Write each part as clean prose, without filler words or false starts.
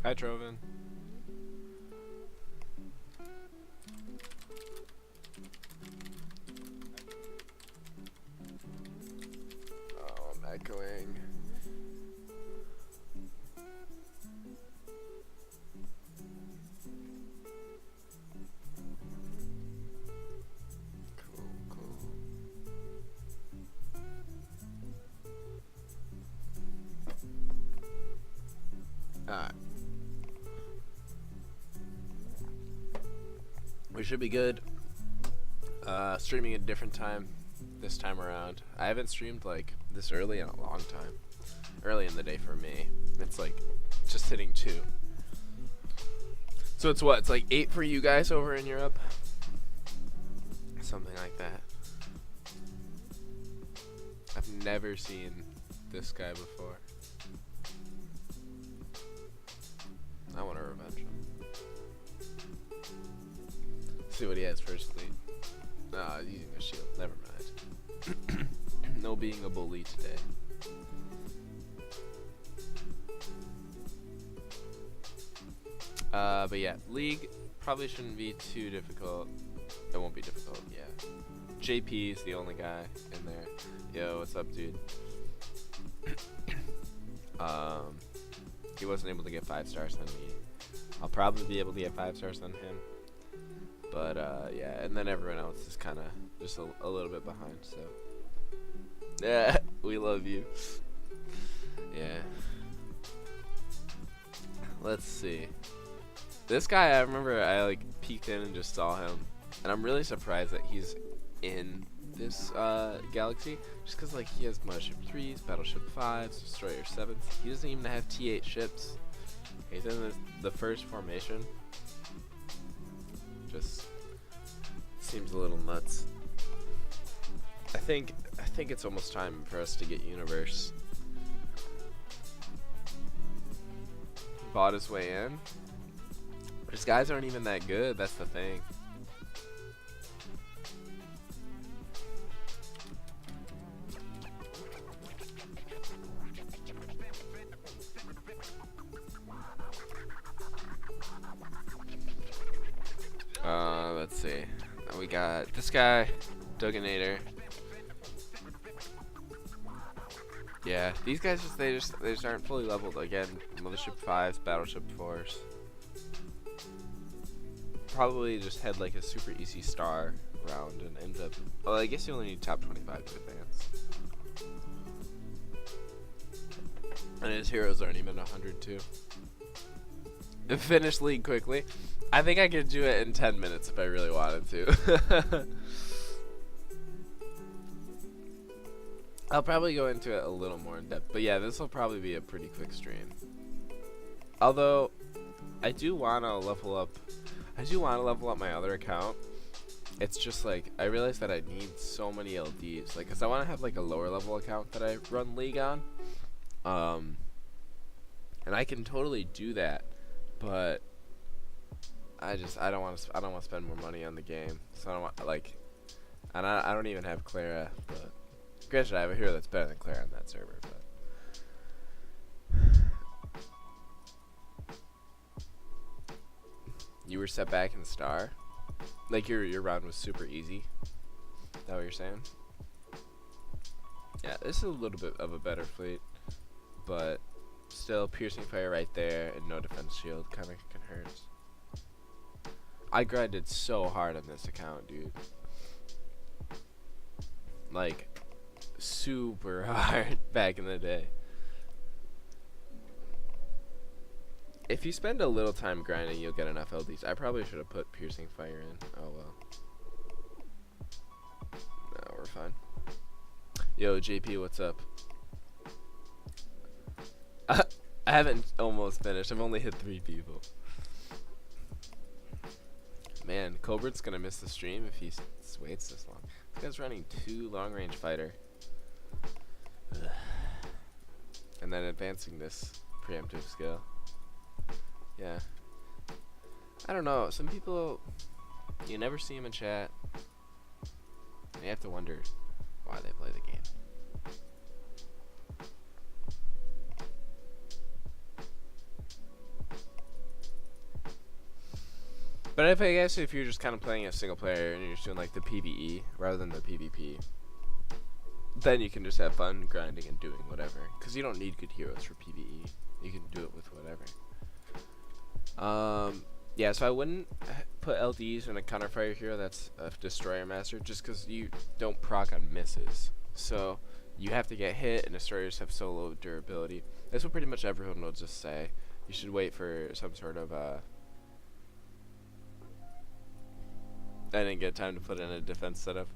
Hi, Trovan. Oh, I'm echoing. Cool, cool. Alright. We should be good. Streaming at a different time this time around. I haven't streamed like this early in a long time. Early in the day for me. It's like just hitting 2. So it's what? It's like 8 for you guys over in Europe? Something like that. I've never seen this guy before. I want to revenge him. See what he has first lead. Ah, using a shield. Never mind. No being a bully today. But yeah, League probably shouldn't be too difficult. It won't be difficult, yeah. JP is the only guy in there. Yo, what's up, dude? He wasn't able to get 5 stars on me. I'll probably be able to get 5 stars on him. But, yeah, and then everyone else is kind of just a little bit behind, so. Yeah, we love you. Yeah. Let's see. This guy, I remember I, like, peeked in and just saw him. And I'm really surprised that he's in this, galaxy. Just because, like, he has Mothership 3s, Battleship 5s, Destroyer 7s. He doesn't even have T8 ships. He's in the first formation. Just seems a little nuts. I think it's almost time for us to get Universe. Bought his way in. His guys aren't even that good, that's the thing. Let's see. We got this guy, Dugginator. Yeah, these guys they just aren't fully leveled. Again, Mothership 5s, Battleship 4s. Probably just had like a super easy star round and end up. Well, I guess you only need top 25 to advance. And his heroes aren't even 100 too. Finish League quickly. I think I could do it in 10 minutes if I really wanted to. I'll probably go into it a little more in depth. But yeah, this will probably be a pretty quick stream. Although, I do want to level up. I do want to level up my other account. It's just like, I realize that I need so many LDs. Like, because I want to have like a lower level account that I run League on. And I can totally do that. But I don't want to spend more money on the game. So I don't want, like, and I don't even have Clara, but granted I have a hero that's better than Clara on that server, but you were set back in the star? Like your round was super easy? Is that what you're saying? Yeah, this is a little bit of a better fleet, but still piercing fire right there and no defense shield kinda can hurt. I grinded so hard on this account, dude. Like, super hard back in the day. If you spend a little time grinding, you'll get enough LDs. I probably should have put piercing fire in. Oh well. No, we're fine. Yo, JP, what's up? I haven't almost finished. I've only hit 3 people. Man, Cobert's gonna miss the stream if he waits this long. This guy's running 2 long-range fighter. Ugh. And then advancing this preemptive skill. Yeah. I don't know. Some people, you never see them in chat. You have to wonder why they play the game. But I guess if you're just kind of playing a single player and you're just doing like the PvE rather than the PvP, then you can just have fun grinding and doing whatever. Because you don't need good heroes for PvE. You can do it with whatever. Yeah, so I wouldn't put LDs in a counterfire hero that's a destroyer master just because you don't proc on misses. So you have to get hit, and destroyers have so low durability. That's what pretty much everyone will just say. You should wait for some sort of I didn't get time to put in a defense setup.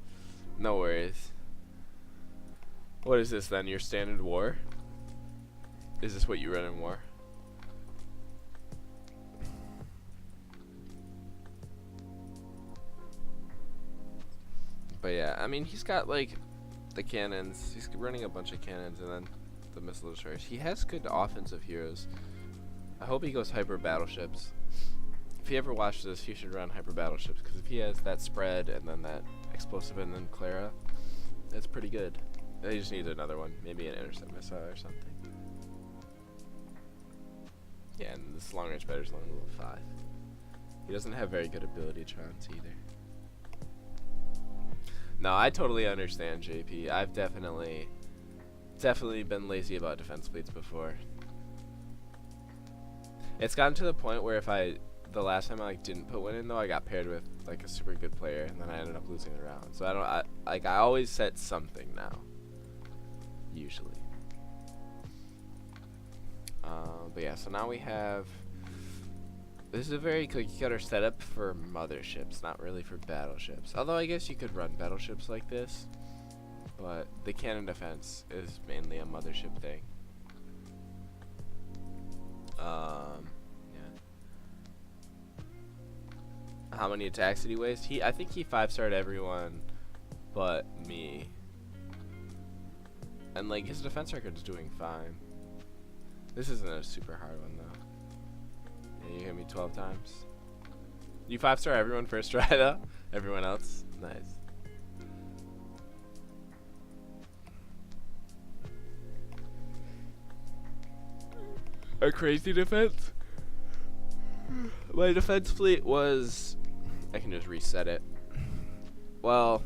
No worries. What is this then? Your standard war? Is this what you run in war? But yeah, I mean, he's got like the cannons. He's running a bunch of cannons and then the missile destroyers. He has good offensive heroes. I hope he goes hyper battleships. If he ever watches this, he should run hyper battleships, because if he has that spread and then that explosive and then Clara, that's pretty good. He just needs another one, maybe an intercept missile or something. Yeah, and this long range fighter's only level 5. He doesn't have very good ability trons either. No, I totally understand, JP. I've definitely been lazy about defense fleets before. It's gotten to the point where the last time I didn't put one in though, I got paired with like a super good player, and then I ended up losing the round. So I always set something now. Usually. But yeah, so now we have. This is a very cookie cutter setup for motherships, not really for battleships. Although I guess you could run battleships like this, but the cannon defense is mainly a mothership thing. Yeah. How many attacks did he waste? I think he 5-starred everyone but me. And like his defense record is doing fine. This isn't a super hard one though. Yeah, you hit me 12 times. You 5-star everyone first try though? Everyone else? Nice. A crazy defense? My defense fleet was... I can just reset it. Well...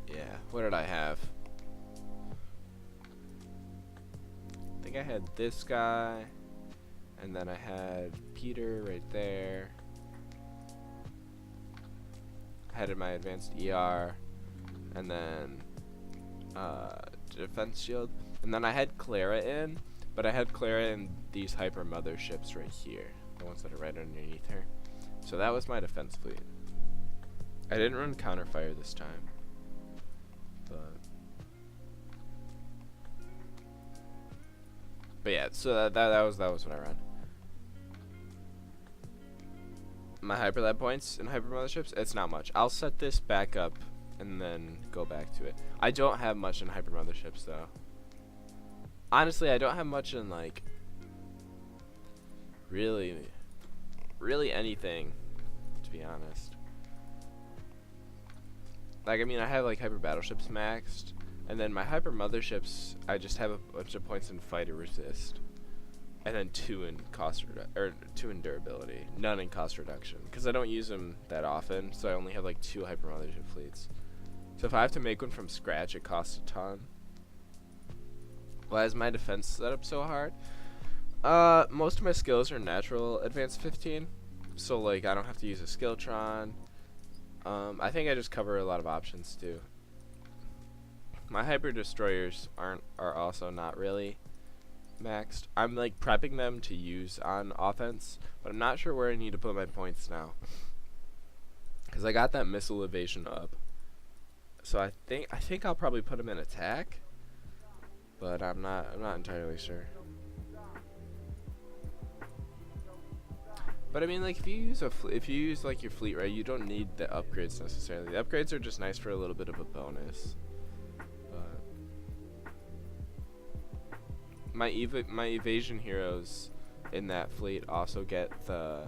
yeah, what did I have? I think I had this guy, and then I had Peter right there. I had my advanced ER, and then defense shield, and then I had Clara in, but I had Clara in these hyper motherships right here, the ones that are right underneath her. So that was my defense fleet. I didn't run counterfire this time, but yeah, so that was what I ran. My hyperlab points in hyper motherships, it's not much. I'll set this back up and then go back to it. I don't have much in hyper motherships though. Honestly, I don't have much in like really anything, to be honest. Like, I mean, I have like hyper battleships maxed, and then my hyper motherships, I just have a bunch of points in fighter resist, and then 2 in cost or 2 in durability, none in cost reduction, because I don't use them that often. So I only have like 2 hyper mothership fleets. So if I have to make one from scratch, it costs a ton. Why is my defense setup so hard? Most of my skills are natural advanced 15, so like I don't have to use a skilltron. I think I just cover a lot of options too. My hyper destroyers are also not really maxed. I'm like prepping them to use on offense, but I'm not sure where I need to put my points now, because I got that missile evasion up. So I think I'll probably put them in attack, but I'm not entirely sure. But I mean, like, if you use like your fleet right, you don't need the upgrades necessarily. The upgrades are just nice for a little bit of a bonus. But my evasion heroes in that fleet also get the,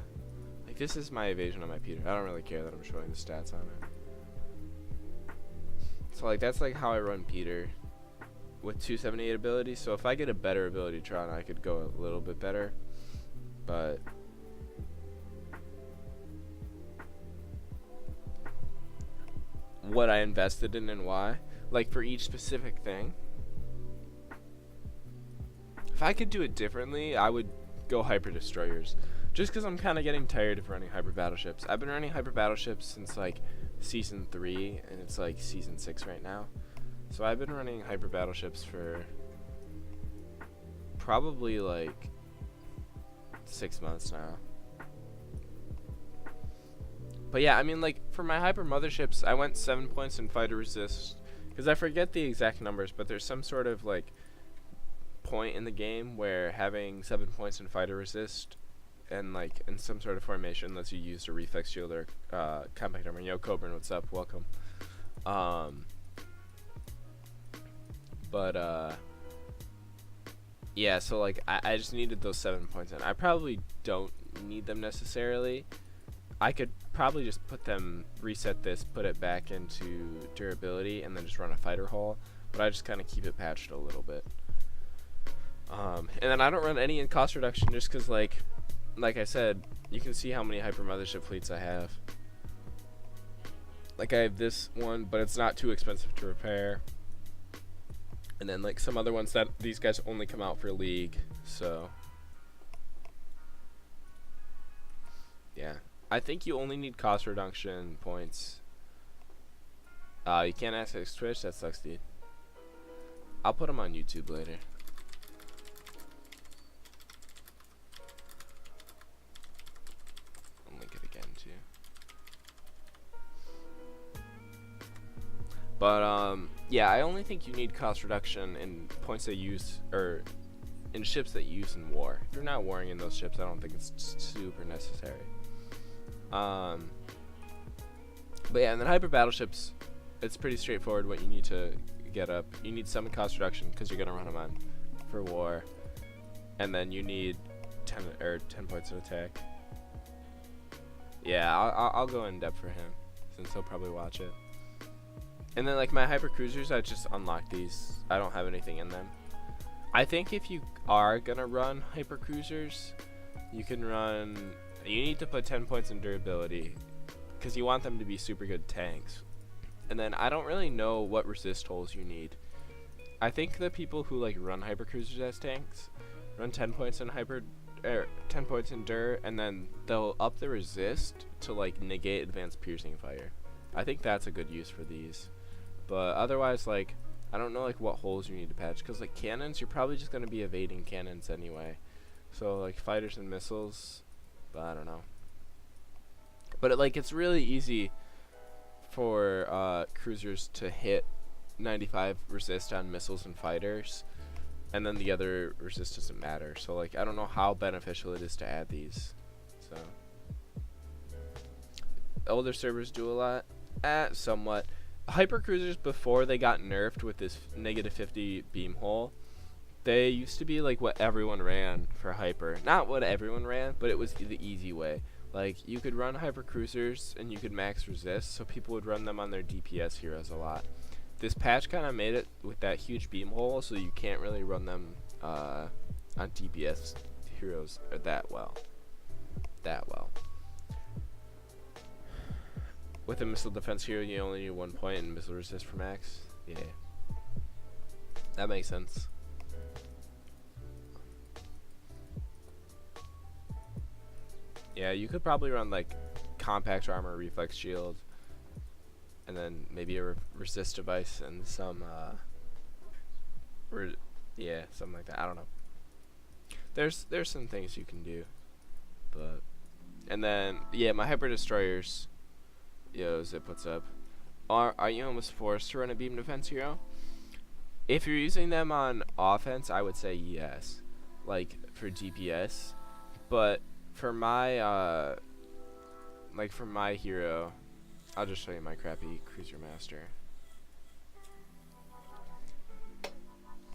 like, this is my evasion on my Peter. I don't really care that I'm showing the stats on it. So like that's like how I run Peter with 278 ability. So if I get a better ability Tron, I could go a little bit better. But what I invested in and why, like for each specific thing, if I could do it differently, I would go hyper destroyers. Just because I'm kind of getting tired of running hyper battleships. I've been running hyper battleships since like season 3, and it's like season 6 right now. So I've been running hyper battleships for probably like 6 months now. But yeah, I mean, like for my hyper motherships, I went 7 points in fighter resist, because I forget the exact numbers, but there's some sort of like point in the game where having 7 points in fighter resist and like in some sort of formation lets you use a reflex shield or compact armor. Yo, Coburn, what's up? Welcome. Yeah, so like I just needed those 7 points in. I probably don't need them necessarily. I could probably just put them, reset this, put it back into durability, and then just run a fighter hull. But I just kind of keep it patched a little bit. And then I don't run any in cost reduction just because, like I said, you can see how many hyper mothership fleets I have. Like I have this one, but it's not too expensive to repair. And then like some other ones that these guys only come out for League, so yeah. I think you only need cost reduction points. You can't access Twitch? That sucks, dude. I'll put them on YouTube later. I'll link it again too. But yeah, I only think you need cost reduction in points they use, or in ships that you use in war. If you're not warring in those ships, I don't think it's super necessary. But yeah, and then hyper battleships, it's pretty straightforward what you need to get up. You need some cost reduction because you're gonna run them on for war, and then you need 10 points of attack. Yeah, I'll go in depth for him since he'll probably watch it. And then like my hyper cruisers, I just unlock these. I don't have anything in them. I think if you are gonna run hyper cruisers, you can run. You need to put 10 points in durability because you want them to be super good tanks. And then I don't really know what resist holes you need. I think the people who like run hypercruisers as tanks run 10 points in 10 points in dur, and then they'll up the resist to like negate advanced piercing fire. I think that's a good use for these. But otherwise, like I don't know like what holes you need to patch, because like cannons, you're probably just gonna be evading cannons anyway. So like fighters and missiles. But I don't know. But it's really easy for cruisers to hit 95 resist on missiles and fighters, and then the other resist doesn't matter. So like I don't know how beneficial it is to add these. So older servers do a lot. Somewhat. Hyper cruisers before they got nerfed with this -50 beam hole, they used to be like what everyone ran for hyper. Not what everyone ran, but it was the easy way. Like you could run hyper cruisers and you could max resist, so people would run them on their DPS heroes a lot. This patch kind of made it with that huge beam hole, so you can't really run them on DPS heroes that well. With a missile defense hero, you only need 1 point in missile resist for max. Yeah, that makes sense. Yeah, you could probably run like compact armor, reflex shield, and then maybe a resist device and some yeah, something like that. I don't know. There's some things you can do, but and then yeah, my hyper destroyers. Yo, Zip, what's up? Are you almost forced to run a beam defense hero? If you're using them on offense, I would say yes, like for DPS, but for my for my hero, I'll just show you my crappy cruiser master.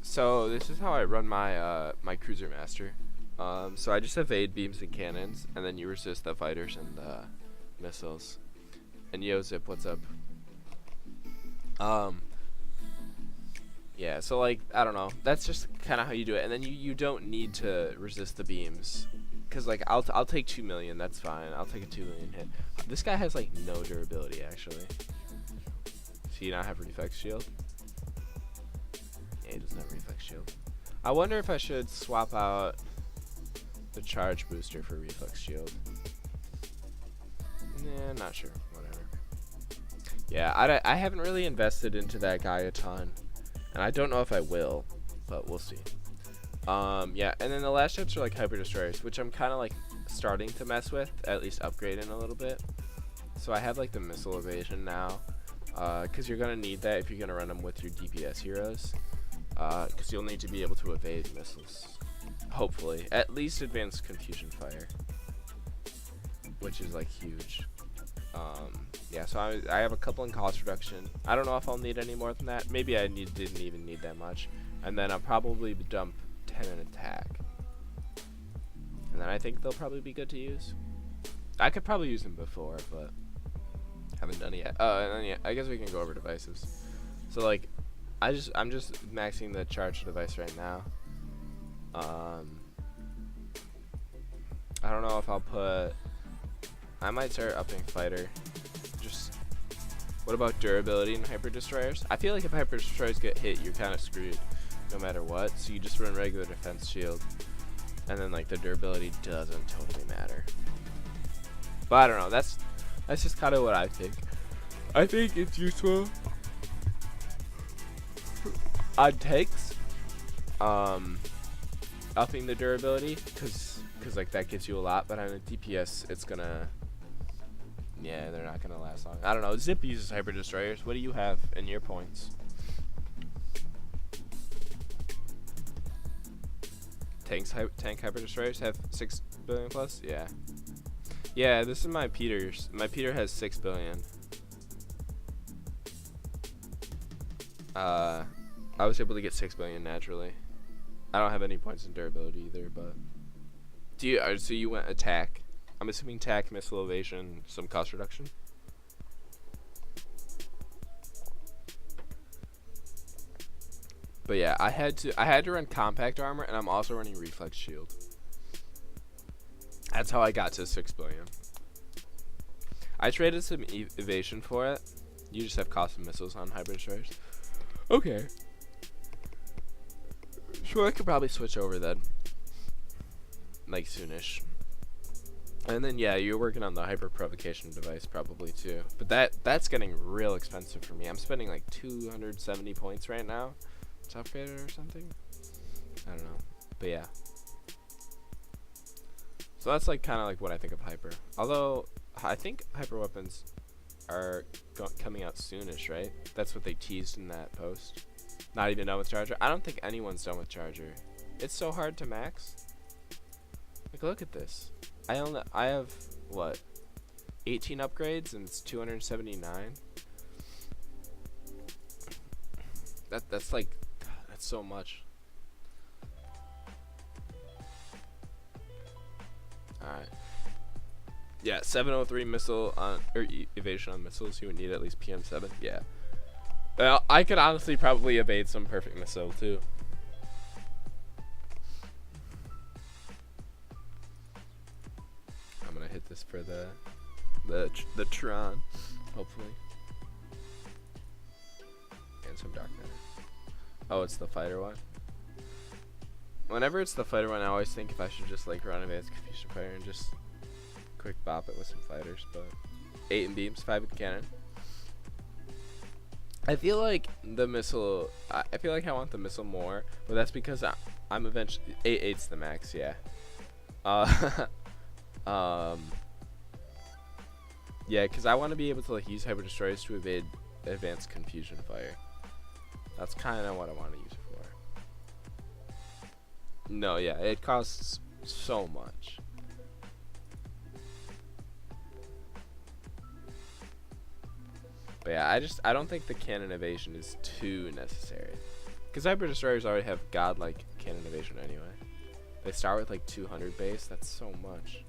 So this is how I run my my cruiser master. So I just evade beams and cannons, and then you resist the fighters and the missiles. And yo, Zip, what's up? Yeah, so like I don't know, that's just kind of how you do it. And then you don't need to resist the beams Cause like I'll take 2 million. That's fine. I'll take a 2 million hit. This guy has like no durability actually. So you not have reflex shield? Yeah, he doesn't have reflex shield. I wonder if I should swap out the charge booster for reflex shield. Nah, not sure. Whatever. Yeah, I haven't really invested into that guy a ton, and I don't know if I will, but we'll see. Yeah, and then the last ships are like hyper destroyers, which I'm kind of like starting to mess with, at least upgrading a little bit. So I have like the missile evasion now, because you're gonna need that if you're gonna run them with your DPS heroes, because you'll need to be able to evade missiles. Hopefully, at least advanced confusion fire, which is like huge. Yeah, so I have a couple in cost reduction. I don't know if I'll need any more than that. Maybe I didn't even need that much, and then I'll probably dump 10 in attack, and then I think they'll probably be good to use. I could probably use them before, but haven't done it yet. And then yeah, I guess we can go over devices. So like, I'm just maxing the charge device right now. I don't know if I'll put. I might start upping fighter. Just what about durability and hyper destroyers? I feel like if hyper destroyers get hit, you're kind of screwed, no matter what. So you just run regular defense shield, and then like the durability doesn't totally matter. But I don't know. That's just kind of what I think. I think it's useful on tanks, upping the durability, cause like that gives you a lot. But on a DPS, it's gonna, yeah, they're not gonna last long. I don't know. Zip uses hyper destroyers. What do you have in your points? Tank hyper destroyers have 6 billion plus. Yeah. Yeah, this is my Peter's. My Peter has 6 billion. I was able to get 6 billion naturally. I don't have any points in durability either, but do you? So you went attack. I'm assuming attack, missile evasion, some cost reduction. But yeah, I had to run compact armor, and I'm also running reflex shield. That's how I got to 6 billion. I traded some evasion for it. You just have cost of missiles on hyper destroyers. Okay. Sure, I could probably switch over then. Like soonish. And then yeah, you're working on the hyper provocation device probably too. But that's getting real expensive for me. I'm spending like 270 points right now to upgrade it or something. I don't know. But yeah. So that's like kind of like what I think of hyper. Although I think hyper weapons are coming out soonish, right? That's what they teased in that post. Not even done with charger. I don't think anyone's done with charger. It's so hard to max. Like look at this. I have what? 18 upgrades and it's 279. That's like that's so much. Alright. Yeah, 703 missile on or evasion on missiles. You would need at least PM7. Yeah. Well, I could honestly probably evade some perfect missile too. I'm gonna hit this for the Tron, hopefully. And some dark matter. Oh, it's the fighter one. Whenever it's the fighter one, I always think if I should just like run advanced confusion fire and just quick bop it with some fighters, but 8 in beams, 5 in cannon. I feel like the missile. I feel like I want the missile more, but that's because I'm eventually 8/8's the max. Yeah. Yeah, because I want to be able to like use hyper destroyers to evade advanced confusion fire. That's kind of what I want to use it for. No, yeah, it costs so much. But yeah, I don't think the cannon evasion is too necessary. Because hyper destroyers already have godlike cannon evasion anyway. They start with like 200 base. That's so much.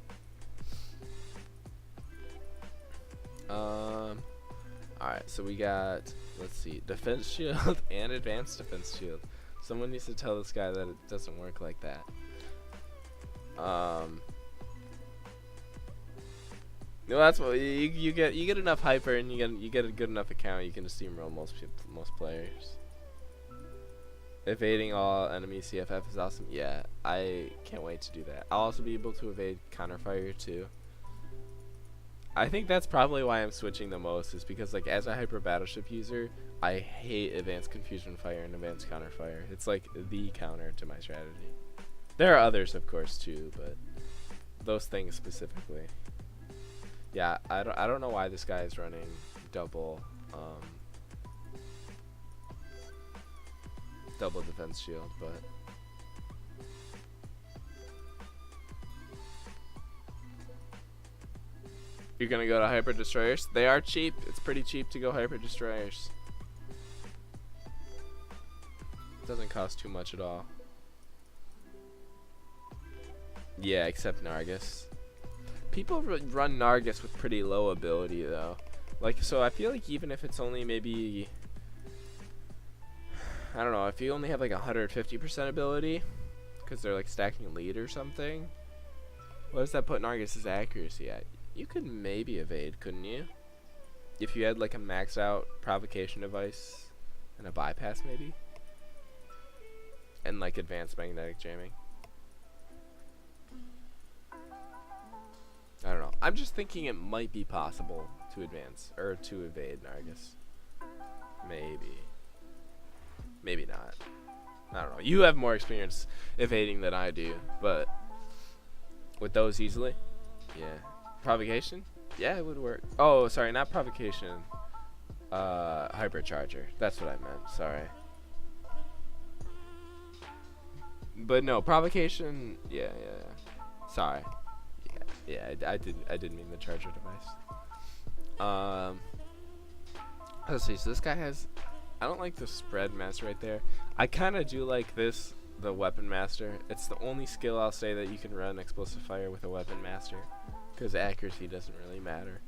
Alright, so we got, let's see, defense shield and advanced defense shield. Someone needs to tell this guy that it doesn't work like that. No, that's what you get. You get enough hyper, and you get a good enough account. You can steamroll most players. Evading all enemy CFF is awesome. Yeah, I can't wait to do that. I'll also be able to evade counterfire too. I think that's probably why I'm switching the most, is because like as a hyper battleship user, I hate advanced confusion fire and advanced counterfire. It's like the counter to my strategy. There are others, of course, too, but those things specifically. Yeah, I don't know why this guy is running double defense shield, but you're gonna go to hyper destroyers. They are cheap. It's pretty cheap to go hyper destroyers. It doesn't cost too much at all. Yeah, except Nargis. People run Nargis with pretty low ability though. Like, so I feel like even if it's only maybe, I don't know, if you only have like 150% ability, because they're like stacking lead or something, what does that put Nargis's accuracy at? You could maybe evade, couldn't you? If you had like a max out provocation device and a bypass maybe? And like advanced magnetic jamming. I don't know. I'm just thinking it might be possible to advance or to evade Nargis. Maybe. Maybe not. I don't know. You have more experience evading than I do, but with those easily? Yeah. Provocation? Yeah, it would work. Oh, sorry, not provocation. Hypercharger. That's what I meant. Sorry. But no, provocation. Yeah. Sorry. Yeah, I didn't mean the charger device. Let's see. So this guy has. I don't like the spread master right there. I kind of do like this, the weapon master. It's the only skill I'll say that you can run explosive fire with a weapon master, because accuracy doesn't really matter.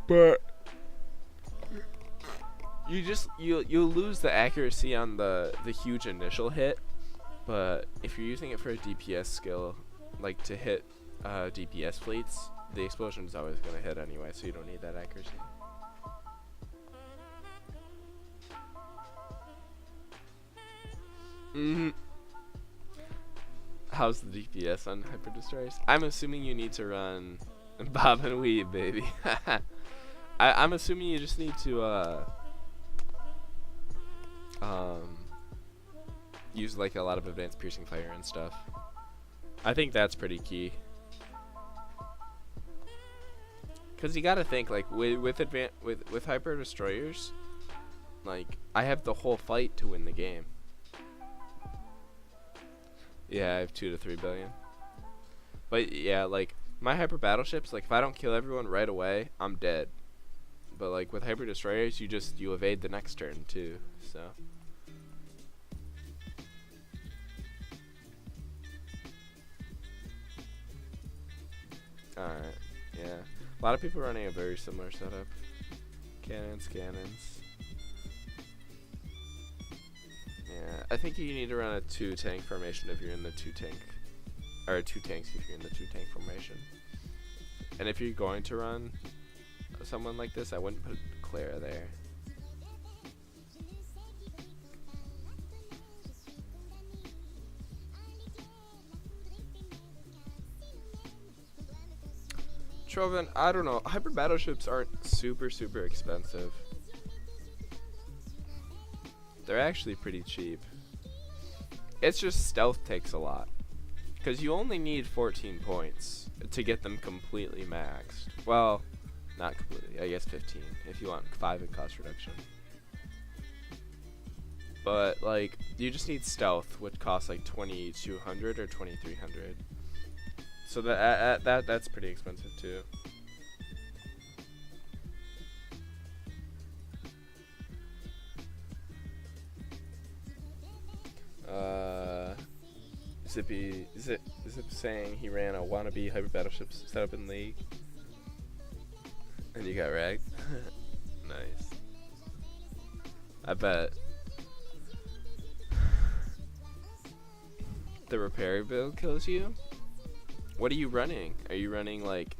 But you'll lose the accuracy on the huge initial hit. But if you're using it for a DPS skill, like to hit DPS fleets, the explosion is always going to hit anyway, so you don't need that accuracy. How's the DPS on hyper destroyers? I'm assuming you need to run bob and weave, baby. I'm assuming you just need to use like a lot of advanced piercing fire and stuff. I think that's pretty key. Cause you gotta think like with hyper destroyers, like I have the whole fight to win the game. Yeah, I have 2 to 3 billion. But yeah, like my hyper battleships, like if I don't kill everyone right away, I'm dead. But like with hyper destroyers, you evade the next turn too. So. Alright, yeah. A lot of people running a very similar setup. Cannons. Yeah, I think you need to run a 2-tank formation if you're in the 2-tank. Or 2 tanks if you're in the 2-tank formation. And if you're going to run someone like this, I wouldn't put Clara there. Trovan, I don't know. Hyper battleships aren't super expensive. They're actually pretty cheap. It's just stealth takes a lot. Because you only need 14 points to get them completely maxed. Well, not completely. I guess 15 if you want 5 in cost reduction. But, like, you just need stealth, which costs like 2,200 or 2,300. So that's pretty expensive too. Zip saying he ran a wannabe hyper battleships setup in League, and you got ragged. Nice. I bet. The repair build kills you? What are you running? Are you running like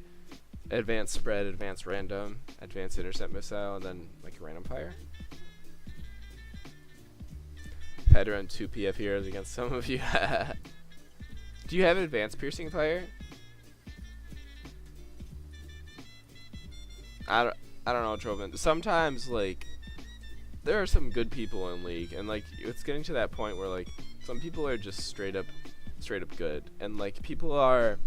advanced spread, advanced random, advanced intercept missile, and then like a random fire. Had to run 2 PF heroes against some of you. Do you have advanced piercing fire? I don't know, Trovan. Sometimes like there are some good people in League, and like it's getting to that point where like some people are just straight up good, and like people are.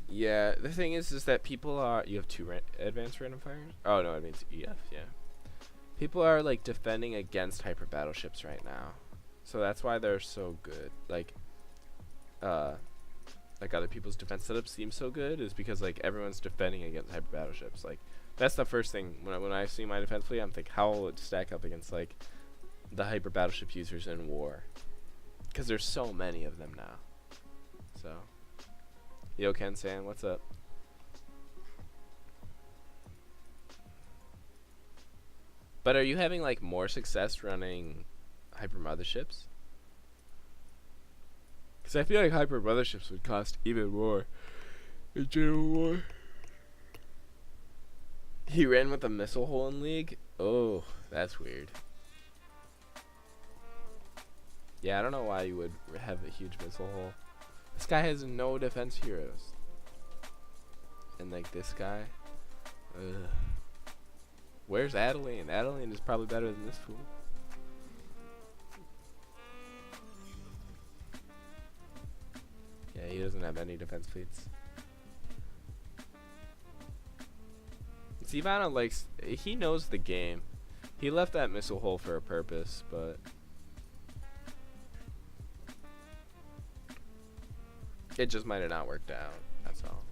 Yeah, the thing is that people are. You have 2 advanced random fires. Oh no, I mean EF. Yeah. People are like defending against hyper battleships right now, so that's why they're so good. Like other people's defense setups seem so good is because like everyone's defending against hyper battleships. Like that's the first thing when I see my defense fleet, I'm thinking how will it stack up against like the hyper battleship users in war, because there's so many of them now. So, yo Ken San, what's up? But are you having like more success running hyper motherships? Because I feel like hyper motherships would cost even more in general war. He ran with a missile hole in League? Oh, that's weird. Yeah, I don't know why you would have a huge missile hole. This guy has no defense heroes. And like this guy. Ugh. Where's Adeline? Adeline is probably better than this fool. Yeah, he doesn't have any defense fleets. Sivana likes, he knows the game. He left that missile hole for a purpose, but it just might have not worked out. That's all.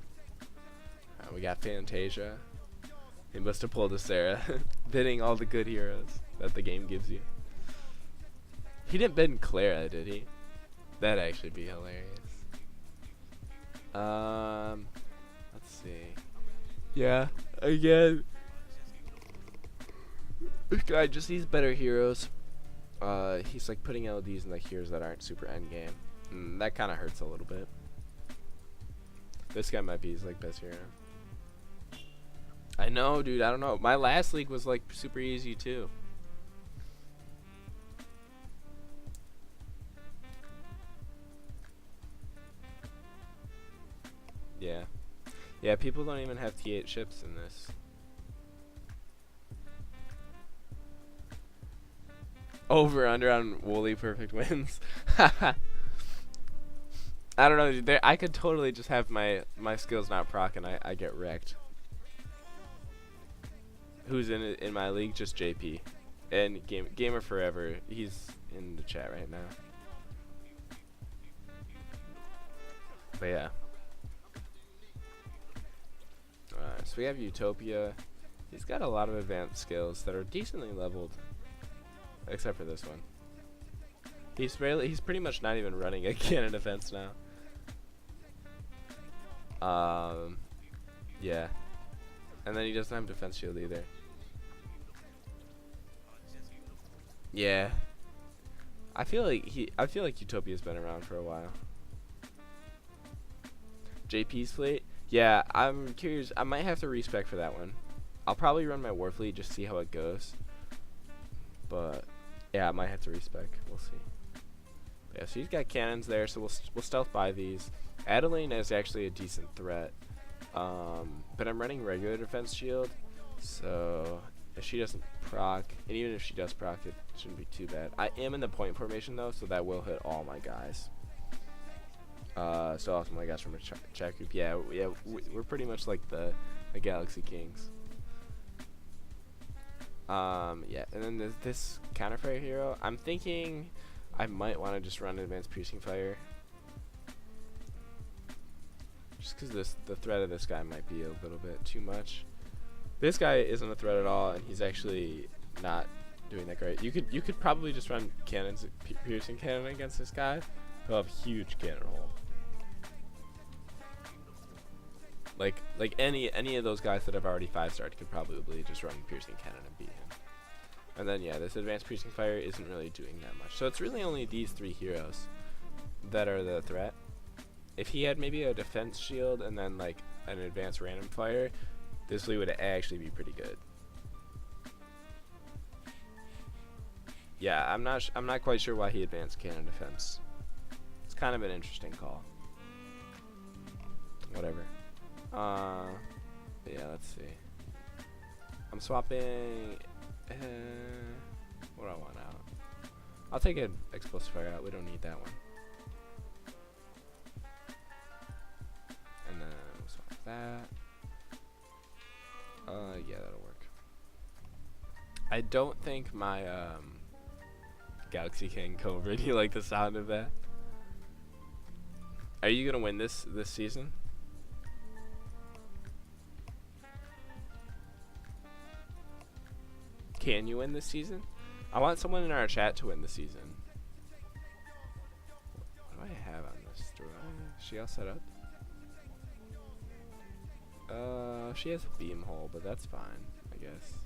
We got Fantasia. He must have pulled a Sarah, bidding all the good heroes that the game gives you. He didn't bid Clara, did he? That'd actually be hilarious. Let's see. Yeah, again. This guy just needs better heroes. He's like putting LDs in like heroes that aren't super endgame. That kind of hurts a little bit. This guy might be his like best hero. I know, dude. I don't know. My last league was like super easy too. Yeah. Yeah, people don't even have T8 ships in this. Over under on Wooly perfect wins. I don't know, dude. I could totally just have my skills not proc and I get wrecked. Who's in my league? Just JP. And Gamer Forever. He's in the chat right now. But yeah. So we have Utopia. He's got a lot of advanced skills that are decently leveled. Except for this one. He's pretty much not even running a cannon defense now. Yeah. And then he doesn't have defense shield either. Yeah. I feel like Utopia's been around for a while. JP's fleet? Yeah, I'm curious. I might have to respec for that one. I'll probably run my war fleet just to see how it goes. But yeah, I might have to respec. We'll see. But yeah, so he's got cannons there, so we'll stealth buy these. Adeline is actually a decent threat. But I'm running regular defense shield, so if she doesn't proc, and even if she does proc, it shouldn't be too bad. I am in the point formation though, so that will hit all my guys. So also my guys from a chat group. Yeah, we're pretty much like the Galaxy Kings. Yeah, and then this counterfire hero. I'm thinking I might want to just run advanced piercing fire. Just because the threat of this guy might be a little bit too much. This guy isn't a threat at all, and he's actually not doing that great. You could probably just run cannons, piercing cannon against this guy. He'll have a huge cannon hole. Like any of those guys that have already 5-starred could probably just run piercing cannon and beat him. And then yeah, this advanced piercing fire isn't really doing that much. So it's really only these 3 heroes that are the threat. if he had maybe a defense shield and then like an advanced random fire, this lead would actually be pretty good. Yeah, I'm not quite sure why he advanced cannon defense. It's kind of an interesting call. Whatever. Yeah, let's see. I'm swapping. What do I want out? I'll take an explosive fire out. We don't need that one. And then we'll swap that. Yeah, that'll work. I don't think my Galaxy King Cobra. Do you like the sound of that? Are you gonna win this season? Can you win this season? I want someone in our chat to win this season. What do I have on this? Is she all set up? She has a beam hole, but that's fine, I guess.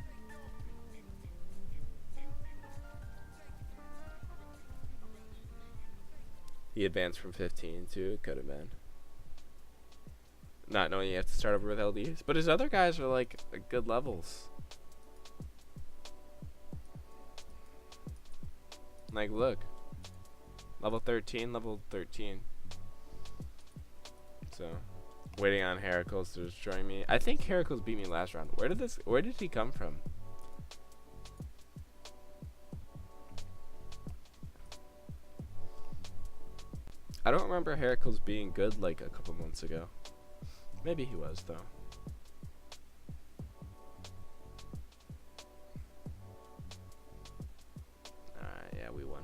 He advanced from 15 too. It could have been. Not knowing you have to start over with LDs, but his other guys are like good levels. Like, look, level 13, level 13. So, waiting on Heracles to destroy me. I think Heracles beat me last round. Where did he come from? I don't remember Heracles being good like a couple months ago. Maybe he was though. Alright, yeah, we won.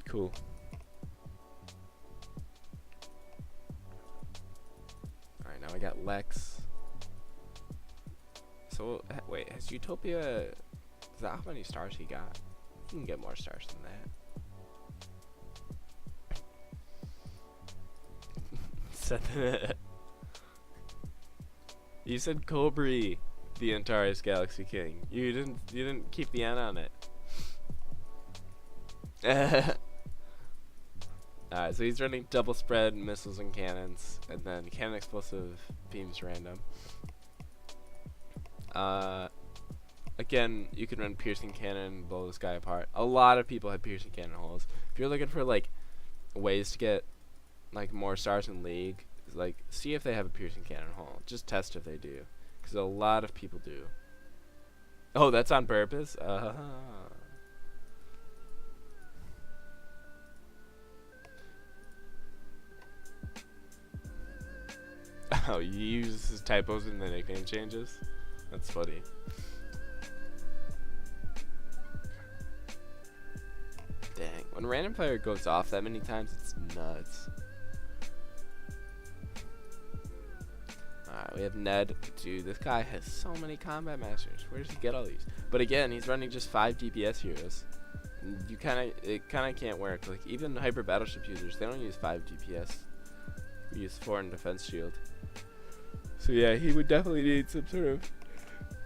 Cool. Alright, now I got Lex. So, wait, has Utopia... Is that how many stars he got? You can get more stars than that. You said Cobra, the Antares Galaxy King. You didn't keep the N on it. Alright, so he's running double spread, missiles and cannons, and then cannon explosive beams random. Again, you can run piercing cannon, blow this guy apart. A lot of people have piercing cannon holes. If you're looking for like ways to get like more stars in League, like see if they have a piercing cannon hole. Just test if they do, because a lot of people do. Oh, that's on purpose. Oh, you use his typos in the nickname changes? That's funny. Dang, when random fire goes off that many times, it's nuts. Alright, we have Ned. Dude, this guy has so many combat masters. Where does he get all these? But again, he's running just 5 DPS heroes. And it kinda can't work. Like, even hyper battleship users, they don't use 5 DPS. We use 4 in defense shield. So yeah, he would definitely need some sort of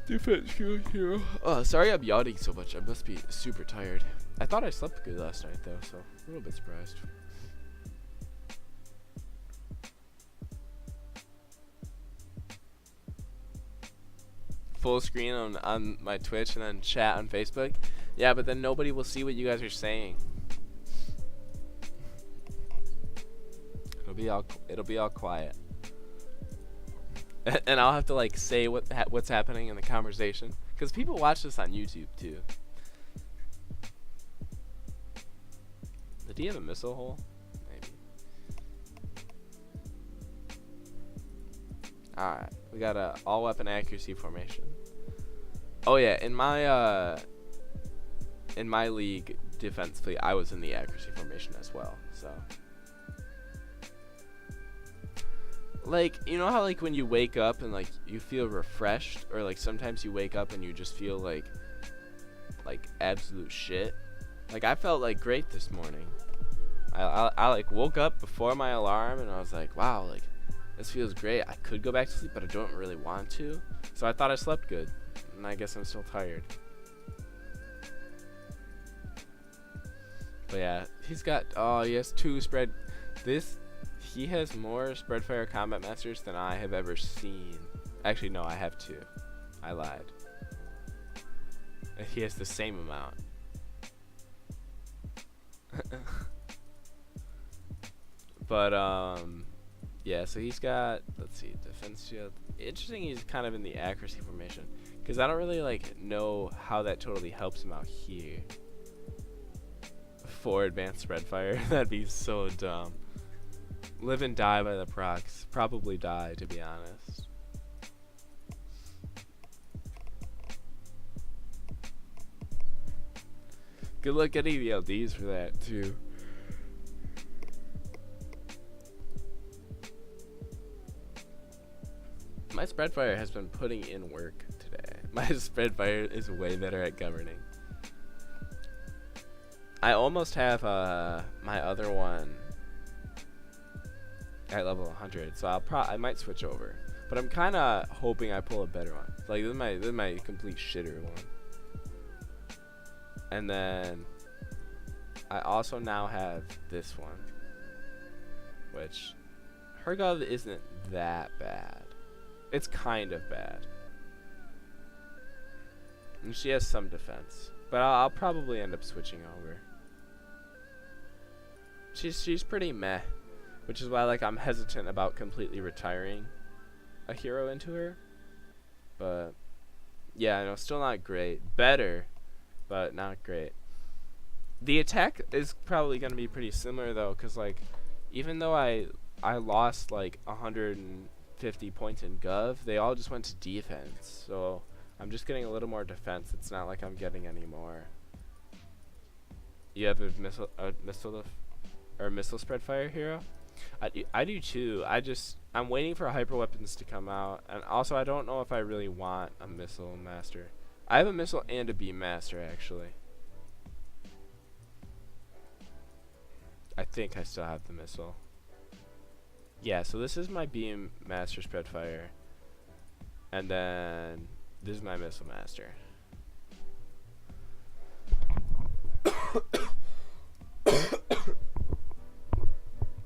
defense shield hero. Oh, sorry I'm yawning so much. I must be super tired. I thought I slept good last night though, so a little bit surprised. Full screen on my Twitch and then chat on Facebook. Yeah, but then nobody will see what you guys are saying. It'll be all quiet. And I'll have to like say what's happening in the conversation, because people watch this on YouTube too. Did he have a missile hole? Maybe. Alright, we got a all weapon accuracy formation. Oh yeah, in my league defense fleet, I was in the accuracy formation as well. So, like, you know how like when you wake up and like you feel refreshed, or like sometimes you wake up and you just feel like absolute shit. Like, I felt like great this morning. I like woke up before my alarm and I was like, wow, like this feels great. I could go back to sleep, but I don't really want to. So I thought I slept good, and I guess I'm still tired. But yeah, he's got, oh, he has 2 spread. He has more Spreadfire Combat Masters than I have ever seen. Actually, no, I have 2. I lied. He has the same amount. But, yeah, so he's got, let's see, defense shield. Interesting, he's kind of in the accuracy formation. Because I don't really, like, know how that totally helps him out here. 4 advanced Spreadfire. That'd be so dumb. Live and die by the procs. Probably die, to be honest. Good luck getting the LDs for that, too. My Spreadfire has been putting in work today. My Spreadfire is way better at governing. I almost have my other one at level 100, so I might switch over. But I'm kind of hoping I pull a better one. Like this is my complete shitter one. And then I also now have this one, which her gov isn't that bad. It's kind of bad. And she has some defense, but I'll probably end up switching over. She's pretty meh, which is why like I'm hesitant about completely retiring a hero into her. But yeah, no, still not great. Better, but not great. The attack is probably going to be pretty similar though, because like even though I lost like 150 points in gov, they all just went to defense. So I'm just getting a little more defense. It's not like I'm getting any more. You have a missile Spreadfire hero? I do too. I'm waiting for hyper weapons to come out, and also I don't know if I really want a missile master. I have a missile and a beam master actually. I think I still have the missile. Yeah, so this is my beam master Spreadfire, and then this is my missile master.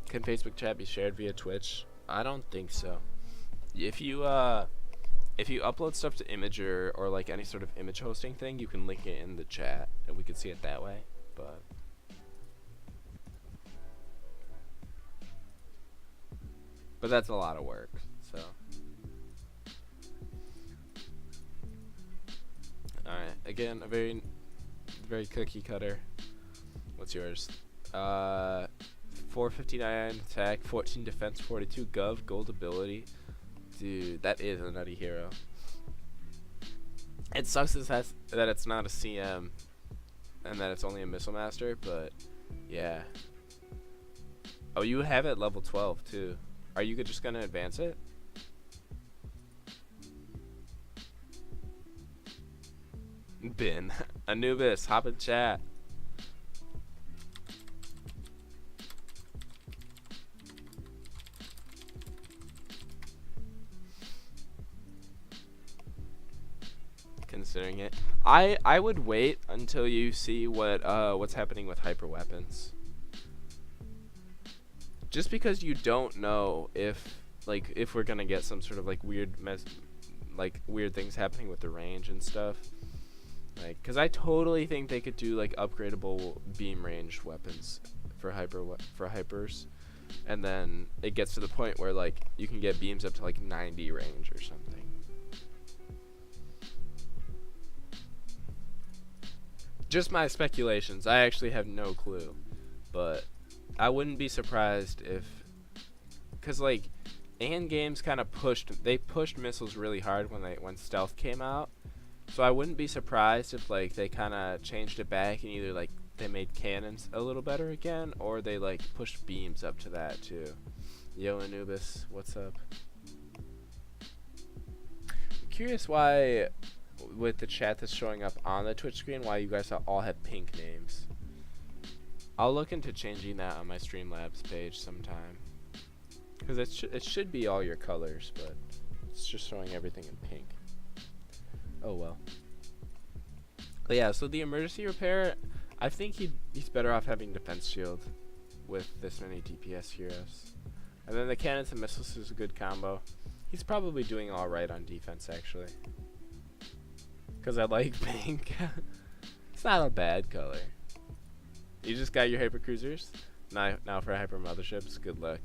Can Facebook chat be shared via Twitch? I don't think so. If you upload stuff to Imager or like any sort of image hosting thing, you can link it in the chat and we can see it that way. But that's a lot of work. So all right, again, a very cookie cutter. What's yours? 459 attack, 14 defense, 42 gov, gold ability. Dude, that is a nutty hero. It sucks that it's not a CM and that it's only a missile master, but yeah. Oh, you have it level 12 too. Are you just gonna advance it? Bin. Anubis, hop in chat. Considering it, I would wait until you see what's happening with hyper weapons. Just because you don't know if we're gonna get some sort of like weird things happening with the range and stuff. Like, cause I totally think they could do like upgradable beam range weapons for hypers, and then it gets to the point where like you can get beams up to like 90 range or something. Just my speculations. I actually have no clue, but I wouldn't be surprised if, cause like, AN Games kind of pushed missiles really hard when stealth came out, so I wouldn't be surprised if like they kind of changed it back and either like they made cannons a little better again, or they like pushed beams up to that too. Yo Anubis, what's up? I'm curious why, with the chat that's showing up on the Twitch screen, why you guys all have pink names. I'll look into changing that on my Streamlabs page sometime, because it should be all your colors, but it's just showing everything in pink. Oh well. But yeah, so the emergency repair, I think he's better off having defense shield with this many DPS heroes. And then the cannons and missiles is a good combo. He's probably doing alright on defense, actually. Because I like pink. It's not a bad color. You just got your hyper cruisers. Now for hyper motherships, good luck.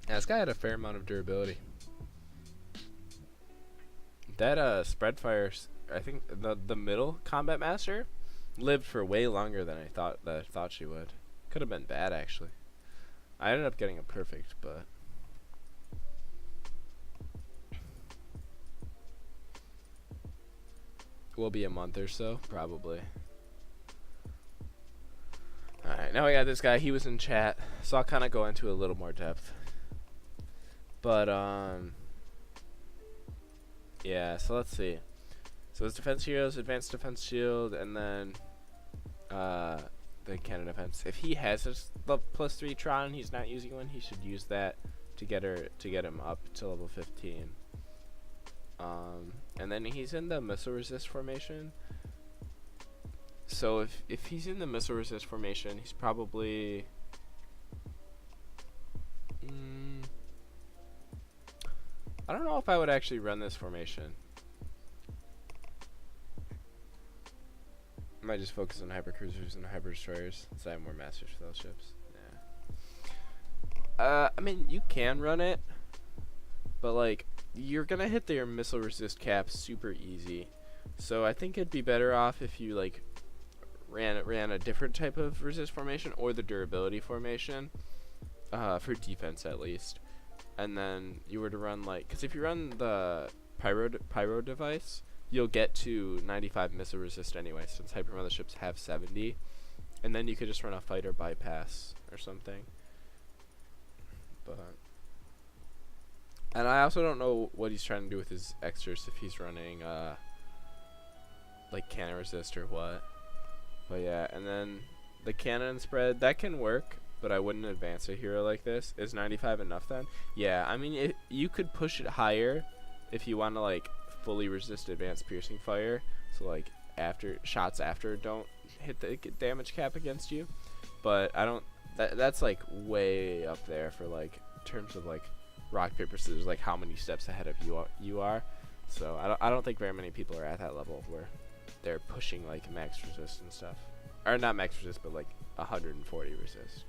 Yeah, this guy had a fair amount of durability. That spread fire, I think the middle combat master lived for way longer than I thought she would. Could have been bad, actually. I ended up getting a perfect, but will be a month or so, probably. Alright, now we got this guy. He was in chat, so I'll kind of go into a little more depth. But, yeah, so let's see. So it's defense heroes, advanced defense shield, and then, the cannon defense. If he has a +3 Tron and he's not using one, he should use that to get him up to level 15. And then he's in the missile resist formation. So if he's in the missile resist formation, he's probably I don't know if I would actually run this formation. I might just focus on hyper cruisers and hyper destroyers since I have more masters for those ships. Yeah. I mean, you can run it, but like you're gonna hit their missile resist cap super easy. So I think it'd be better off if you like ran a different type of resist formation or the durability formation, for defense at least. And then you were to run like, because if you run the pyro device, you'll get to 95 missile resist anyway, since hyper motherships have 70, and then you could just run a fighter bypass or something. But and I also don't know what he's trying to do with his extras, if he's running like cannon resist or what. But yeah, and then the cannon spread that can work, but I wouldn't advance a hero like this. Is 95 enough then? Yeah, I mean you could push it higher if you want to like fully resist advanced piercing fire, so like shots after don't hit the damage cap against you. But I don't. That's like way up there for like terms of like rock paper scissors, like how many steps ahead of you are. So I don't think very many people are at that level where they're pushing like max resist and stuff, or not max resist, but like 140 resist.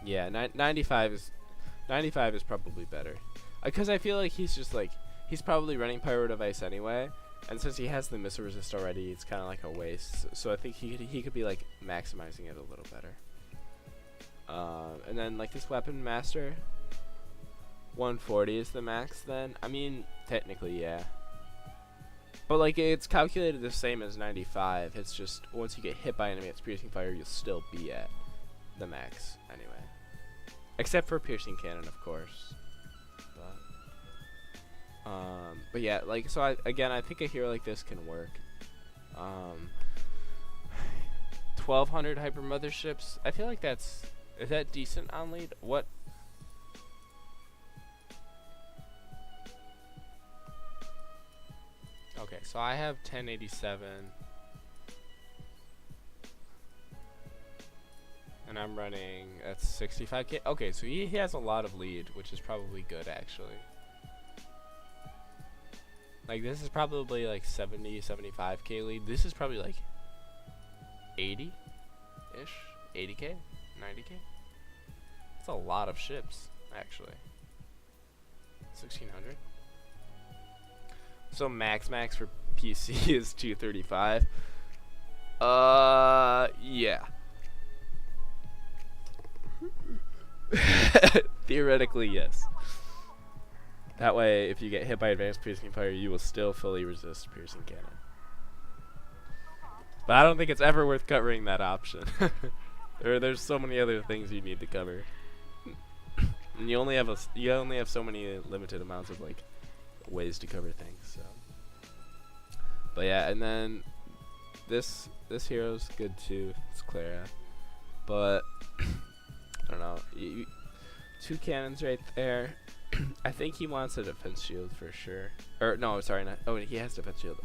Yeah, 95 is probably better, because I feel like he's just like he's probably running pyro device anyway, and since he has the missile resist already, it's kind of like a waste. So I think he could be like maximizing it a little better. And then like this weapon master, 140 is the max. Then I mean technically yeah, but like it's calculated the same as 95. It's just once you get hit by enemy at piercing fire, you'll still be at the max anyway, except for piercing cannon, of course. But yeah, like so I think a hero like this can work. 1200 hyper motherships, I feel like is that decent on lead? What? Okay, so I have 1087 and I'm running at 65k. Okay, so he has a lot of lead, which is probably good actually. Like this is probably like 75k lead. This is probably like 80-ish, 80k, 90k. That's a lot of ships, actually. 1600. So max for PC is 235. Yeah. Theoretically, yes. That way, if you get hit by advanced piercing fire, you will still fully resist piercing cannon. But I don't think it's ever worth covering that option. There's so many other things you need to cover, and you only have so many limited amounts of like ways to cover things. So, but yeah, and then this this hero's good too. It's Clara, but I don't know. Two cannons right there. I think he wants a defense shield for sure. Or no, sorry, not. Oh, he has defense shield.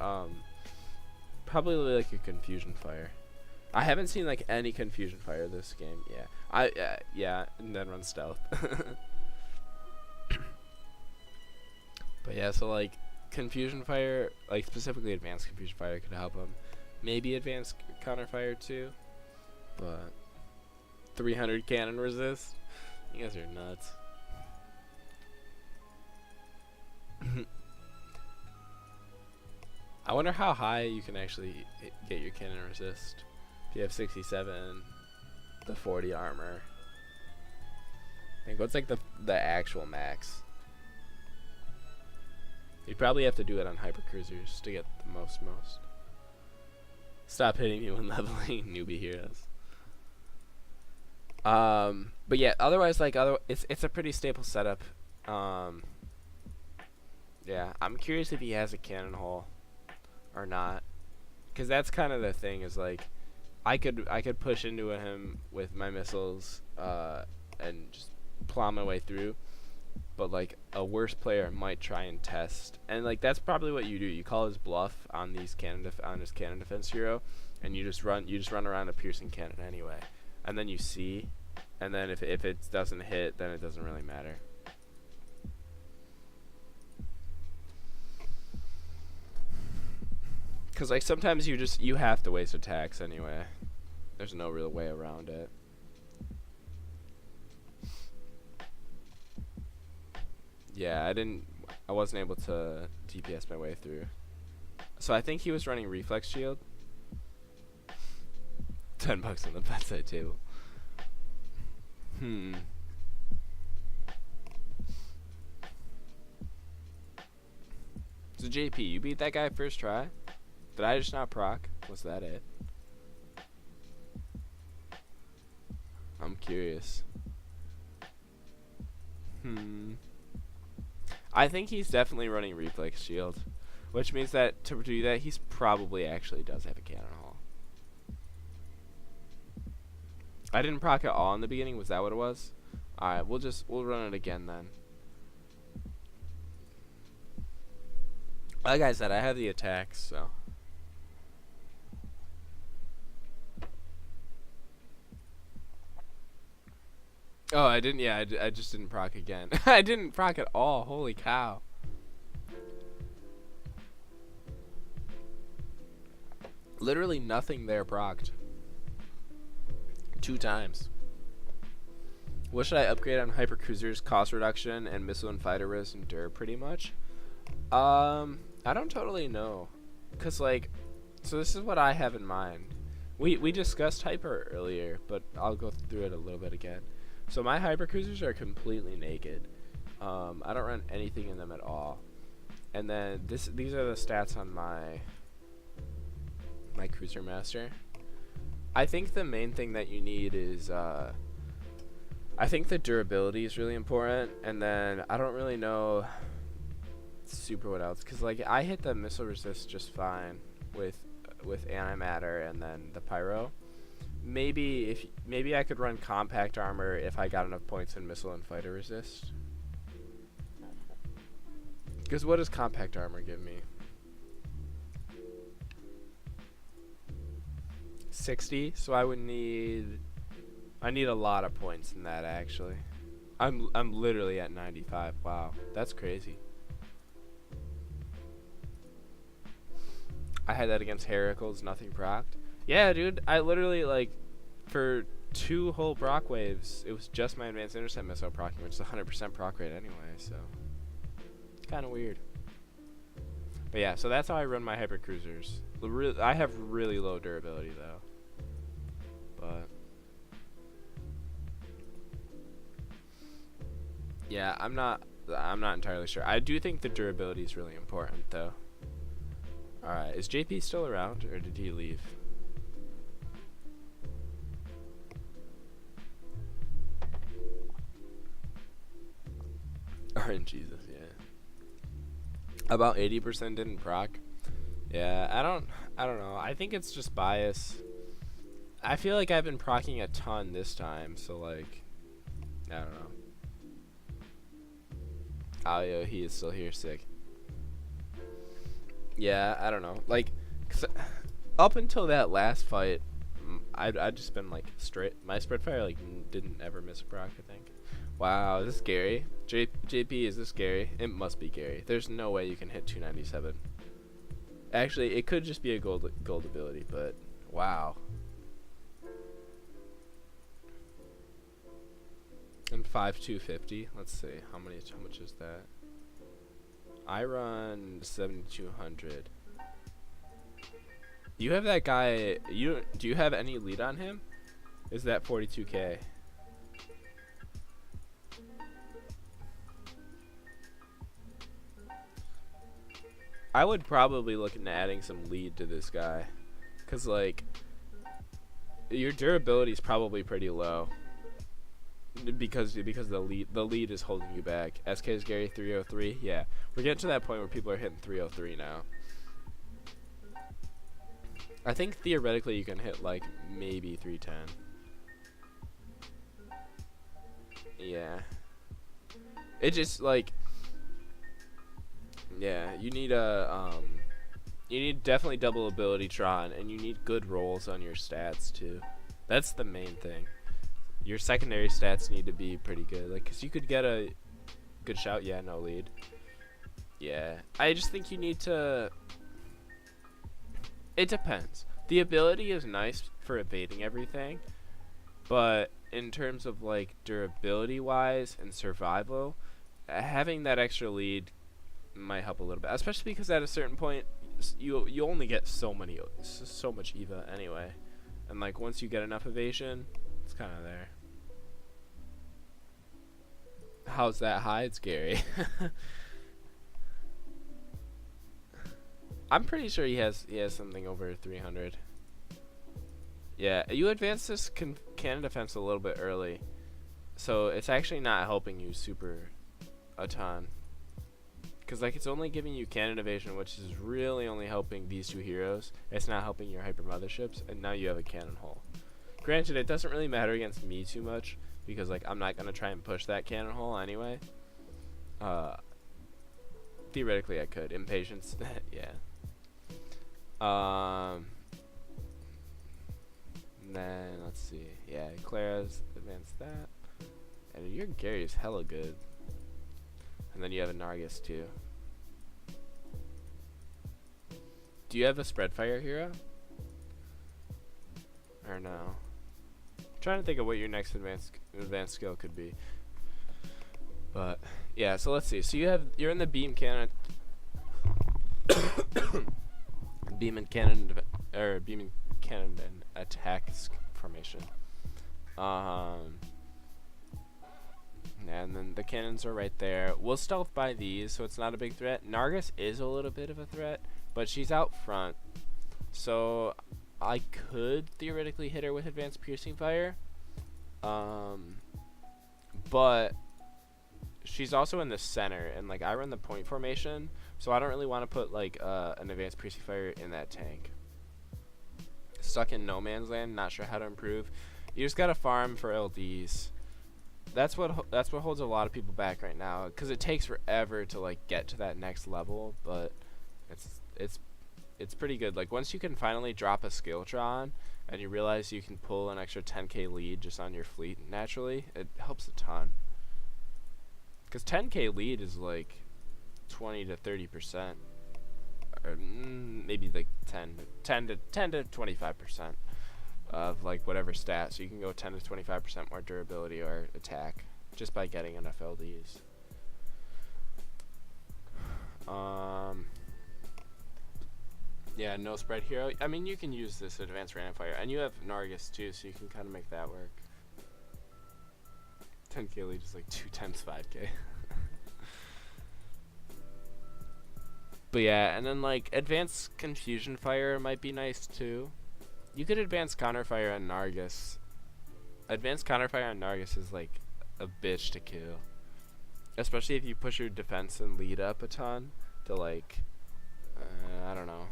Probably like a confusion fire. I haven't seen like any confusion fire this game. Yeah, yeah, and then run stealth. But yeah, so like confusion fire, like specifically advanced confusion fire, could help him. Maybe advanced counter fire too. But 300 cannon resist. You guys are nuts. I wonder how high you can actually get your cannon resist. If you have 67, the 40 armor. Like, what's like the actual max? You'd probably have to do it on hypercruisers to get the most. Stop hitting me when leveling newbie heroes. But yeah, otherwise, like, it's a pretty stable setup. Yeah, I'm curious if he has a cannon hole or not, because that's kind of the thing. Is like, I could push into him with my missiles, and just plow my way through. But like a worse player might try and test, and like that's probably what you do. You call his bluff on these on his cannon defense hero, and you just run around a piercing cannon anyway, and then you see, and then if it doesn't hit, then it doesn't really matter. Cause like sometimes you have to waste attacks anyway. There's no real way around it. Yeah, I wasn't able to DPS my way through. So I think he was running reflex shield. $10 on the bedside table. So JP, you beat that guy first try? Did I just not proc? Was that it? I'm curious. I think he's definitely running reflex shield, which means that to do that, he's probably actually does have a cannon hole. I didn't proc it all in the beginning. Was that what it was? All right, we'll run it again then. Like I said, I have the attacks, so. Oh, I didn't. Yeah, I just didn't proc again. I didn't proc at all. Holy cow. Literally nothing there procced. 2 times. What should I upgrade on hypercruisers? Cost reduction and missile and fighter res endure pretty much. I don't totally know, cause like, so this is what I have in mind. We discussed hyper earlier, but I'll go through it a little bit again. So my hypercruisers are completely naked. I don't run anything in them at all. And then these are the stats on my cruiser master. I think the main thing that you need is I think the durability is really important, and then I don't really know super what else, because like I hit the missile resist just fine with antimatter and then the pyro. Maybe I could run compact armor if I got enough points in missile and fighter resist. Because what does compact armor give me? 60. So I need a lot of points in that actually. I'm literally at 95. Wow, that's crazy. I had that against Heracles, nothing procced. Yeah, dude, I literally, like, for 2 whole proc waves, it was just my advanced intercept missile proccing, which is 100% proc rate anyway, so it's kind of weird. But yeah, so that's how I run my hypercruisers. I have really low durability though, but yeah, I'm not entirely sure. I do think the durability is really important though. All right, is JP still around or did he leave? RNGesus, yeah. About 80% didn't proc. Yeah, I don't know. I think it's just bias. I feel like I've been procking a ton this time, so like, I don't know. Oh, yeah, he is still here, sick. Yeah, I don't know. Like, 'cause up until that last fight, I'd just been like straight. My spread fire like didn't ever miss a proc, I think. Wow, is this Gary? JP, is this Gary? It must be Gary. There's no way you can hit 297. Actually, it could just be a gold ability, but wow. And 5250. Let's see how much is that? I run 7200. You have that guy. Do you have any lead on him? Is that 42k? I would probably look into adding some lead to this guy, cause like your durability is probably pretty low. Because the lead is holding you back. SK's Gary 303. Yeah, we're getting to that point where people are hitting 303 now. I think theoretically you can hit like maybe 310. Yeah. It just like, yeah, you need definitely double ability Tron, and you need good rolls on your stats too. That's the main thing. Your secondary stats need to be pretty good, like, cause you could get a good shout. Yeah, no lead. Yeah, I just think you need to. It depends. The ability is nice for evading everything, but in terms of like durability wise and survival, having that extra lead might help a little bit, especially because at a certain point you only get so much Eva anyway, and like once you get enough evasion, it's kind of there. How's that high? It's scary. I'm pretty sure he has something over 300. Yeah, you advanced this cannon defense a little bit early, so it's actually not helping you super a ton. Cause like it's only giving you cannon evasion, which is really only helping these two heroes. It's not helping your hyper motherships, and now you have a cannon hole. Granted, it doesn't really matter against me too much because like I'm not gonna try and push that cannon hole anyway. Theoretically, I could. Impatience, yeah. Then let's see. Yeah, Clara's advanced that, and your Gary is hella good. And then you have a Nargis too. Do you have a spread fire hero? Or no? I'm trying to think of what your next advanced skill could be. But yeah, so let's see. So you're in the beam cannon beam and cannon and attack formation. And then the cannons are right there. We'll stealth by these, so it's not a big threat. Nargis is a little bit of a threat, but she's out front, so I could theoretically hit her with advanced piercing fire. But she's also in the center, and like I run the point formation, so I don't really want to put like an advanced piercing fire in that tank. Stuck in no man's land, not sure how to improve. You just gotta farm for LDs. That's what holds a lot of people back right now, because it takes forever to like get to that next level, but it's pretty good. Like once you can finally drop a Skilltron and you realize you can pull an extra 10k lead just on your fleet naturally, it helps a ton. Because 10k lead is like 20 to 30%, or maybe like 10 to 25%. Of like whatever stat, so you can go 10 to 25% more durability or attack just by getting enough LDs. Yeah, no spread hero. I mean, you can use this advanced random fire, and you have Nargis too, so you can kind of make that work. 10k lead is like 2 times 5k. But yeah, and then like advanced confusion fire might be nice too. You could advance counterfire on Nargis. Advanced counterfire on Nargis is like a bitch to kill. Especially if you push your defense and lead up a ton to like, I don't know,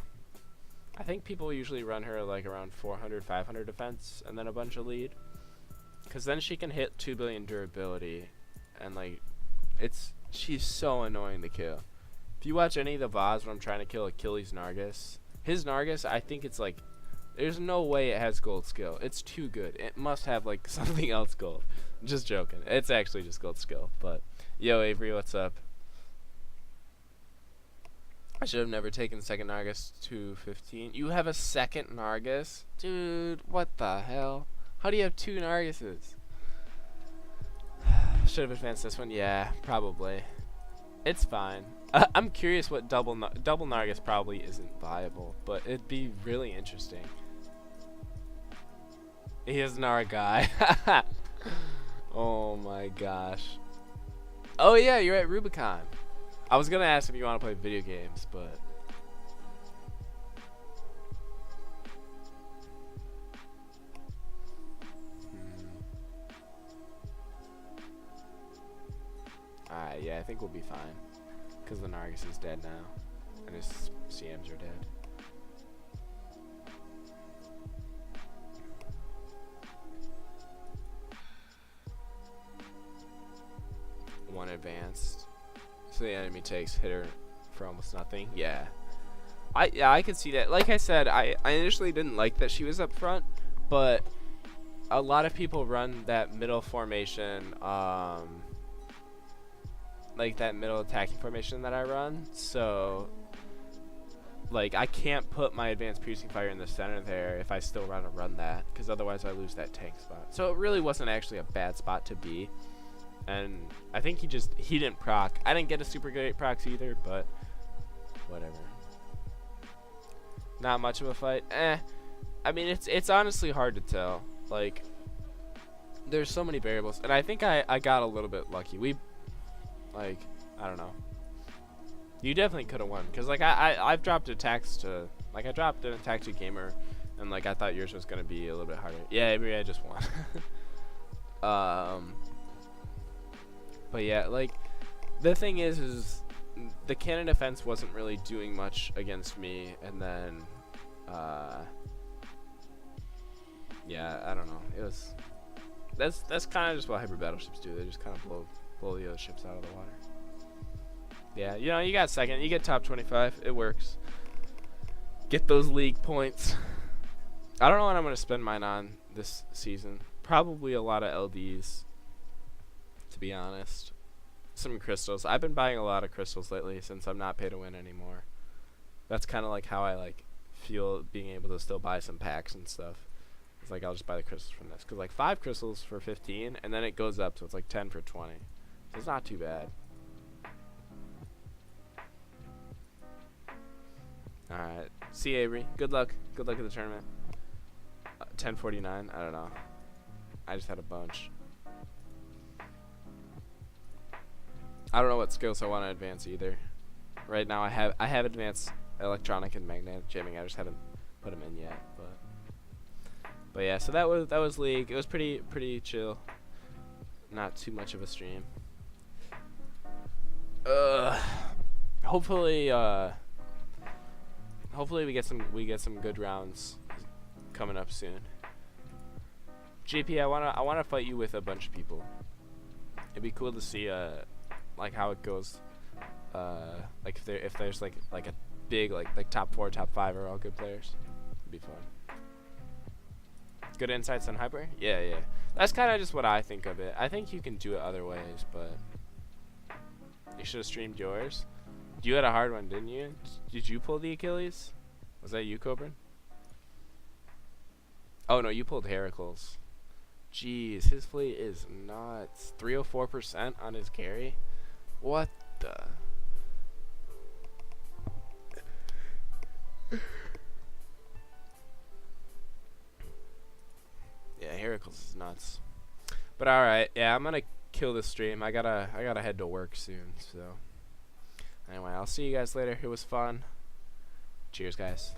I think people usually run her like around 400, 500 defense and then a bunch of lead. Because then she can hit 2 billion durability. And like, she's so annoying to kill. If you watch any of the VODs when I'm trying to kill Achilles Nargis, his Nargis, I think it's like, there's no way it has gold skill. It's too good. It must have like something else gold. I'm just joking. It's actually just gold skill. But, yo Avery, what's up? I should have never taken second Nargis to 15. You have a second Nargis? Dude, what the hell? How do you have 2 Nargises? Should have advanced this one. Yeah, probably. It's fine. I'm curious what double Nargis probably isn't viable, but it'd be really interesting. He is Nar guy. Oh my gosh. Oh yeah, you're at Rubicon. I was gonna ask if you want to play video games, but alright, yeah, I think we'll be fine. Because the Nargis is dead now. And his CMs are dead. One advanced. So the enemy takes hitter for almost nothing. Yeah. I could see that. Like I said, I initially didn't like that she was up front, but a lot of people run that middle formation, like that middle attacking formation that I run, so like I can't put my advanced piercing fire in the center there if I still run that, because otherwise I lose that tank spot. So it really wasn't actually a bad spot to be, and I think he didn't proc. I didn't get a super great procs either, but whatever. Not much of a fight. I mean, it's honestly hard to tell. Like, there's so many variables, and I think I got a little bit lucky. Like, I don't know. You definitely could have won, because like I've dropped attacks to, like I dropped an attack to gamer, and like I thought yours was gonna be a little bit harder. Yeah, maybe I just won. But yeah, like the thing is the cannon defense wasn't really doing much against me, and then yeah, I don't know. It was that's kind of just what hyper battleships do. They just kind of blow the other ships out of the water. Yeah, you know, you got second, you get top 25, it works. Get those league points. I don't know what I'm going to spend mine on this season. Probably a lot of LDs, to be honest. Some crystals. I've been buying a lot of crystals lately since I'm not pay to win anymore. That's kind of like how I like feel being able to still buy some packs and stuff. It's like I'll just buy the crystals from this, because like 5 crystals for 15, and then it goes up, so it's like 10 for 20. So it's not too bad. Alright, see Avery. Good luck. Good luck at the tournament. 1049. I don't know. I just had a bunch. I don't know what skills I want to advance either. Right now I have advanced electronic and magnetic jamming. I just haven't put them in yet. But yeah. So that was League. It was pretty chill. Not too much of a stream. Hopefully. Hopefully we get some good rounds coming up soon. JP, I wanna fight you with a bunch of people. It'd be cool to see like how it goes. Like if there's like a big like top 4, top 5 are all good players. It'd be fun. Good insights on hyper? Yeah. That's kind of just what I think of it. I think you can do it other ways, but you should have streamed yours. You had a hard one, didn't you? Did you pull the Achilles? Was that you, Cobran? Oh no, you pulled Heracles. Jeez, his fleet is nuts. 304% on his carry? What the? Yeah, Heracles is nuts. But alright, yeah, I'm gonna kill this stream. I gotta head to work soon, so. Anyway, I'll see you guys later. It was fun. Cheers, guys.